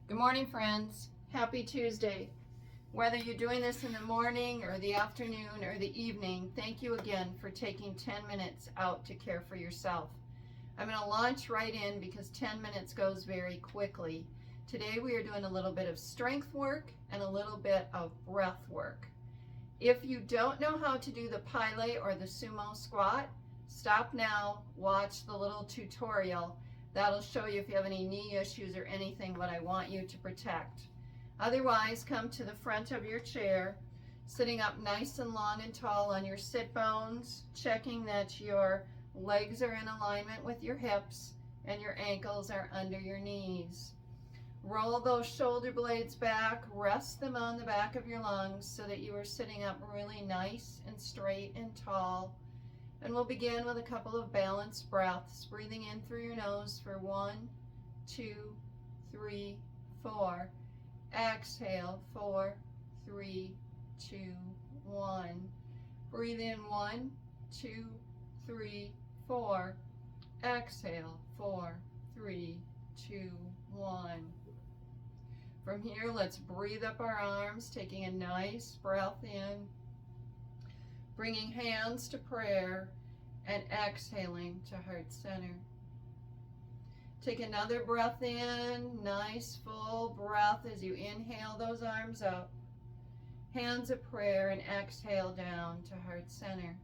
Good morning, friends. Happy Tuesday. Whether you're doing this in the morning or the afternoon or the evening, thank you again for taking 10 minutes out to care for yourself. I'm going to launch right in because 10 minutes goes very quickly. Today we are doing a little bit of strength work and a little bit of breath work. If you don't know how to do the pile or the sumo squat, stop now, watch the little tutorial. That'll show you if you have any knee issues or anything what I want you to protect. Otherwise, come to the front of your chair, sitting up nice and long and tall on your sit bones, checking that your legs are in alignment with your hips and your ankles are under your knees. Roll those shoulder blades back, rest them on the back of your lungs so that you are sitting up really nice and straight and tall. And we'll begin with a couple of balanced breaths, breathing in through your nose for 1, 2, 3, 4. Exhale, 4, 3, 2, 1. Breathe in 1, 2, 3, 4. Exhale, 4, 3, 2, 1. From here, let's breathe up our arms, taking a nice breath in, bringing hands to prayer, and exhaling to heart center. Take another breath in, nice full breath as you inhale those arms up, hands of prayer, and exhale down to heart center.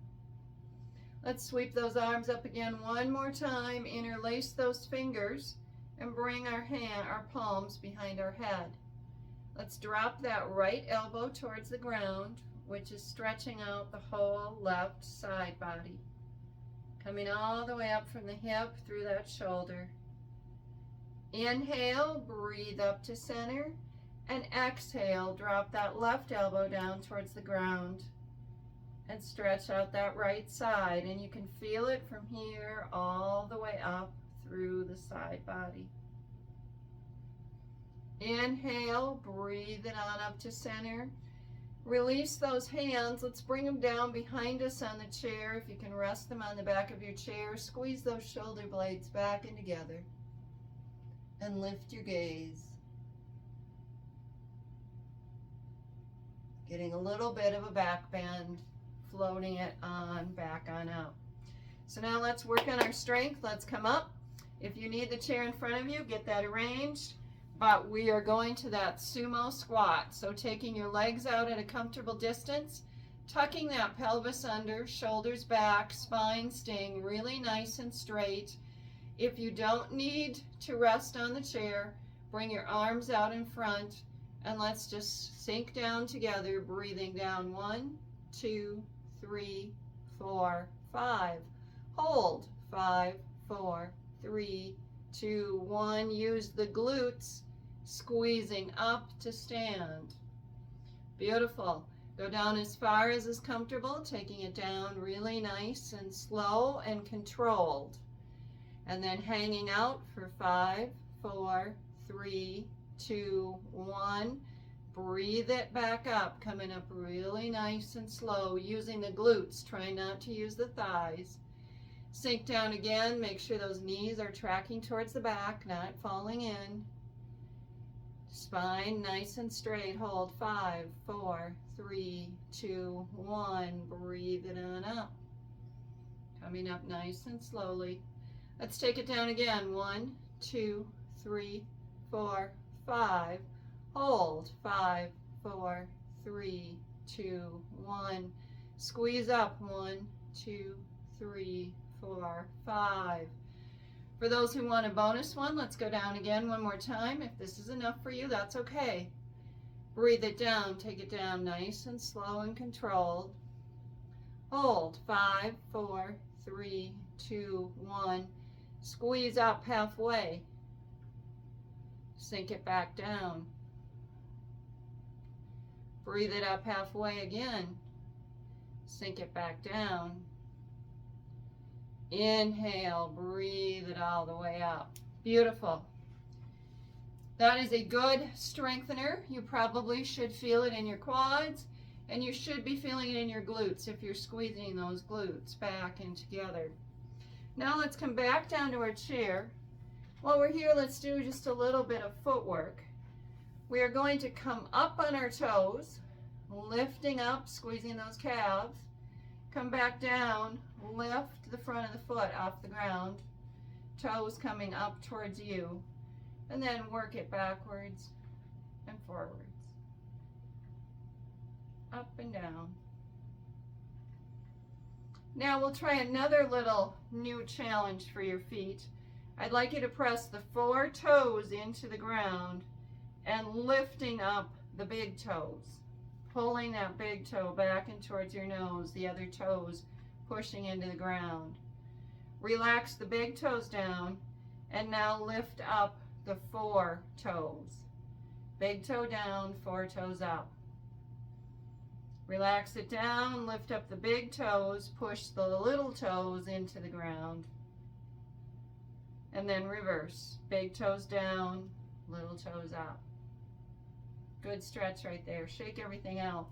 Let's sweep those arms up again one more time, interlace those fingers, and bring our palms behind our head. Let's drop that right elbow towards the ground, which is stretching out the whole left side body. Coming all the way up from the hip through that shoulder. Inhale, breathe up to center, and exhale, drop that left elbow down towards the ground and stretch out that right side. And you can feel it from here all the way up through the side body. Inhale, breathe it on up to center. Release those hands. Let's bring them down behind us on the chair. If you can rest them on the back of your chair, squeeze those shoulder blades back and together. And lift your gaze. Getting a little bit of a back bend, floating it on, back on out. So now let's work on our strength. Let's come up. If you need the chair in front of you, get that arranged. But we are going to that sumo squat. So taking your legs out at a comfortable distance, tucking that pelvis under, shoulders back, spine staying really nice and straight. If you don't need to rest on the chair, bring your arms out in front and let's just sink down together, breathing down 1, 2, 3, 4, 5. Hold 5, 4, 3, 2, 1. Use the glutes, squeezing up to stand. Beautiful. Go down as far as is comfortable, taking it down really nice and slow and controlled. And then hanging out for 5, 4, 3, 2, 1. Breathe it back up, coming up really nice and slow, using the glutes, trying not to use the thighs. Sink down again, make sure those knees are tracking towards the back, not falling in. Spine nice and straight. Hold 5, 4, 3, 2, 1. Breathe it on up. Coming up nice and slowly. Let's take it down again. 1, 2, 3, 4, 5. Hold 5, 4, 3, 2, 1. Squeeze up. 1, 2, 3, 4, 5. For those who want a bonus one, let's go down again one more time. If this is enough for you, that's okay. Breathe it down. Take it down nice and slow and controlled. Hold 5, 4, 3, 2, 1. Squeeze up halfway. Sink it back down. Breathe it up halfway again. Sink it back down. Inhale, breathe it all the way up. Beautiful. That is a good strengthener. You probably should feel it in your quads, and you should be feeling it in your glutes if you're squeezing those glutes back and together. Now let's come back down to our chair. While we're here, let's do just a little bit of footwork. We are going to come up on our toes, lifting up, squeezing those calves. Come back down, lift the front of the foot off the ground, toes coming up towards you, and then work it backwards and forwards, up and down. Now we'll try another little new challenge for your feet. I'd like you to press the 4 toes into the ground and lifting up the big toes. Pulling that big toe back and towards your nose, the other toes pushing into the ground. Relax the big toes down and now lift up the 4 toes. Big toe down, 4 toes up. Relax it down, lift up the big toes, push the little toes into the ground. And then reverse. Big toes down, little toes up. Good stretch right there. Shake everything out.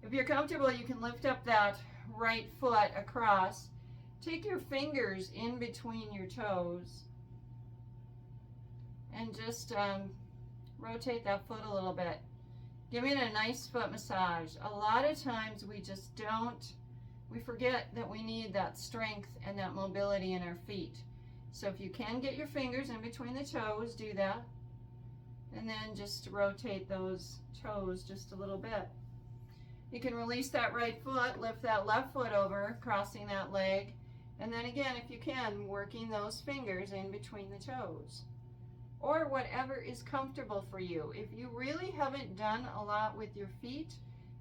If you're comfortable, you can lift up that right foot across. Take your fingers in between your toes and just rotate that foot a little bit. Give it a nice foot massage. A lot of times we forget that we need that strength and that mobility in our feet. So if you can get your fingers in between the toes, do that. And then just rotate those toes just a little bit. You can release that right foot, lift that left foot over, crossing that leg. And then again, if you can, working those fingers in between the toes. Or whatever is comfortable for you. If you really haven't done a lot with your feet,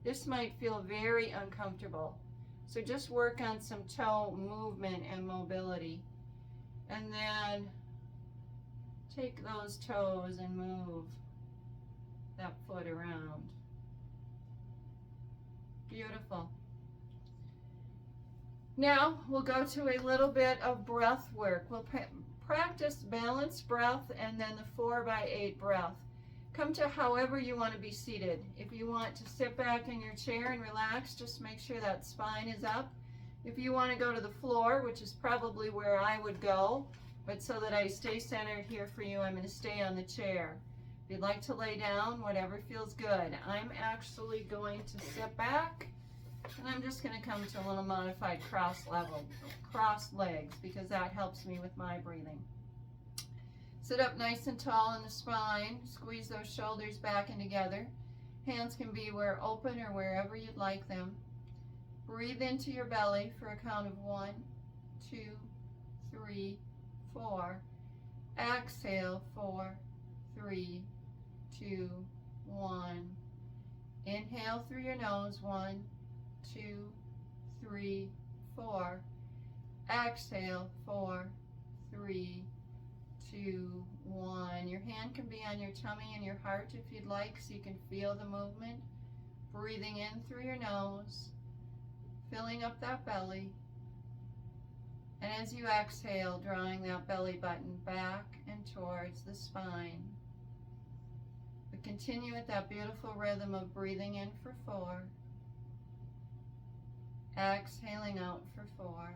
this might feel very uncomfortable. So just work on some toe movement and mobility. And then take those toes and move that foot around. Beautiful. Now we'll go to a little bit of breath work. We'll practice balanced breath and then the 4x8 breath. Come to however you want to be seated. If you want to sit back in your chair and relax, just make sure that spine is up. If you want to go to the floor, which is probably where I would go, but so that I stay centered here for you, I'm going to stay on the chair. If you'd like to lay down, whatever feels good. I'm actually going to sit back, and I'm just going to come to a little modified cross legs, because that helps me with my breathing. Sit up nice and tall in the spine. Squeeze those shoulders back and together. Hands can be where open or wherever you'd like them. Breathe into your belly for a count of 1, 2, 3, 4. Exhale, 4, 3, 2, 1. Inhale through your nose, 1, 2, 3, 4. Exhale, 4, 3, 2, 1. Your hand can be on your tummy and your heart if you'd like, so you can feel the movement. Breathing in through your nose, filling up that belly. And as you exhale, drawing that belly button back and towards the spine. But continue with that beautiful rhythm of breathing in for 4. Exhaling out for 4.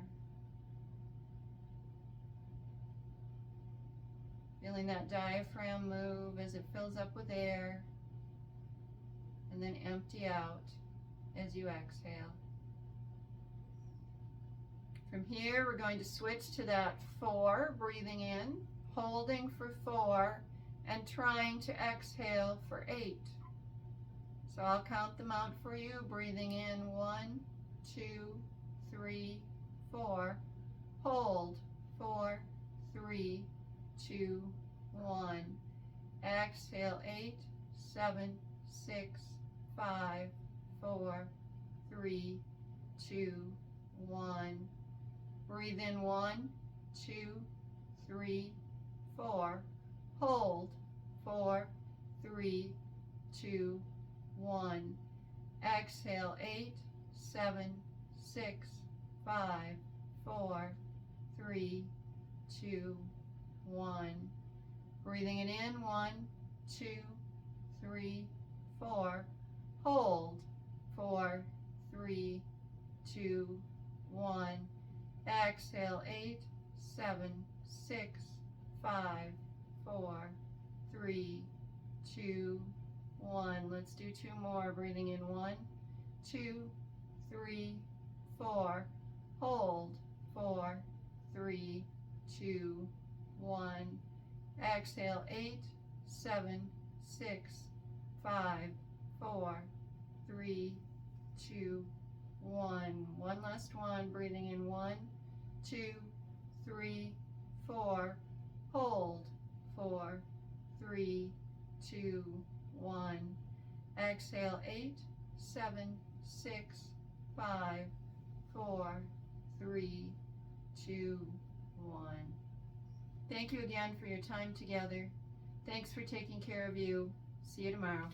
Feeling that diaphragm move as it fills up with air. And then empty out as you exhale. From here, we're going to switch to that 4, breathing in, holding for 4, and trying to exhale for 8. So I'll count them out for you, breathing in 1, 2, 3, 4. Hold, 4, 3, 2, 1. Exhale, 8, 7, 6, 5, 4, 3, 2, 1. Breathe in 1, 2, 3, 4. Hold, 4, 3, 2, 1. Exhale, 8, 7, 6, 5, 4, 3, 2, 1. Breathing it in, 1, 2, 3, 4. Hold, 4, 3, 2, 1. Exhale, 8, 7, 6, 5, 4, 3, 2, 1. Let's do 2 more. Breathing in 1, 2, 3, 4. Hold. 4, 3, 2, 1. Exhale. 8, 7, 6, 5, 4, 3, 2, 1. One last one. Breathing in 1, 2, 3, 4. Hold. 4, 3, 2, 1. Exhale. 8, 7, 6, 5, 4, 3, 2, 1. Thank you again for your time together. Thanks for taking care of you. See you tomorrow.